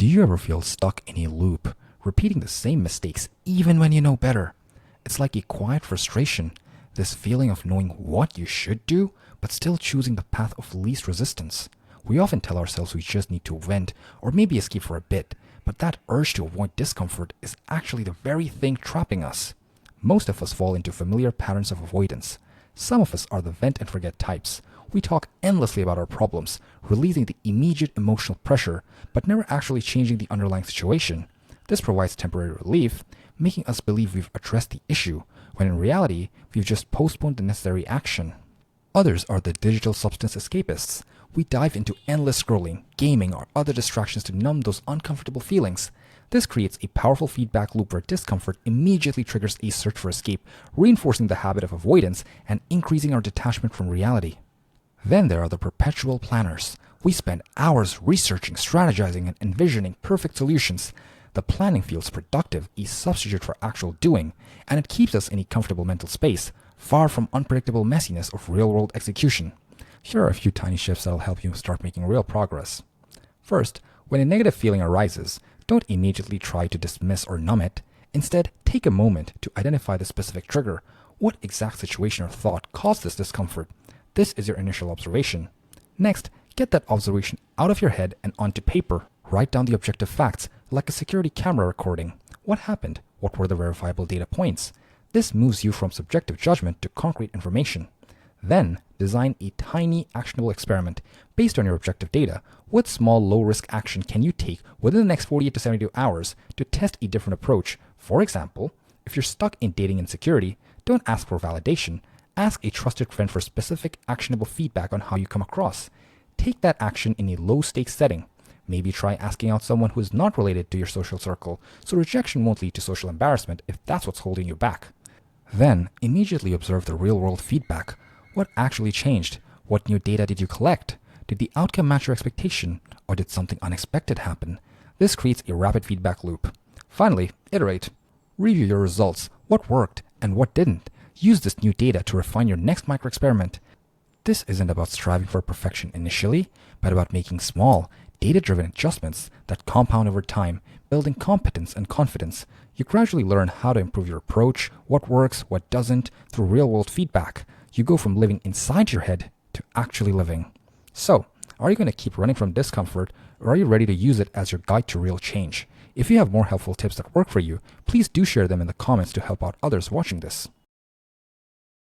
Do you ever feel stuck in a loop, repeating the same mistakes even when you know better? It's like a quiet frustration, this feeling of knowing what you should do, but still choosing the path of least resistance. We often tell ourselves we just need to vent or maybe escape for a bit, but that urge to avoid discomfort is actually the very thing trapping us. Most of us fall into familiar patterns of avoidance. Some of us are the vent and forget types. We talk endlessly about our problems, releasing the immediate emotional pressure, but never actually changing the underlying situation. This provides temporary relief, making us believe we've addressed the issue, when in reality, we've just postponed the necessary action. Others are the digital substance escapists. We dive into endless scrolling, gaming, or other distractions to numb those uncomfortable feelings. This creates a powerful feedback loop where discomfort immediately triggers a search for escape, reinforcing the habit of avoidance and increasing our detachment from reality. Then there are the perpetual planners. We spend hours researching, strategizing, and envisioning perfect solutions. The planning feels productive, a substitute for actual doing, and it keeps us in a comfortable mental space, far from unpredictable messiness of real-world execution. Here are a few tiny shifts that'll help you start making real progress. First, when a negative feeling arises, don't immediately try to dismiss or numb it. Instead, take a moment to identify the specific trigger. What exact situation or thought caused this discomfort? This is your initial observation. Next, get that observation out of your head and onto paper. Write down the objective facts, like a security camera recording. What happened? What were the verifiable data points? This moves you from subjective judgment to concrete information. Then, design a tiny, actionable experiment based on your objective data. What small, low-risk action can you take within the next 48 to 72 hours to test a different approach? For example, if you're stuck in dating insecurity, don't ask for validation. Ask a trusted friend for specific, actionable feedback on how you come across. Take that action in a low-stakes setting. Maybe try asking out someone who is not related to your social circle, so rejection won't lead to social embarrassment if that's what's holding you back. Then, immediately observe the real-world feedback. What actually changed? What new data did you collect? Did the outcome match your expectation, or did something unexpected happen? This creates a rapid feedback loop. Finally, iterate. Review your results, what worked and what didn't. Use this new data to refine your next micro-experiment. This isn't about striving for perfection initially, but about making small, data-driven adjustments that compound over time, building competence and confidence. You gradually learn how to improve your approach, what works, what doesn't, through real-world feedback. You go from living inside your head to actually living. So, are you going to keep running from discomfort, or are you ready to use it as your guide to real change? If you have more helpful tips that work for you, please do share them in the comments to help out others watching this.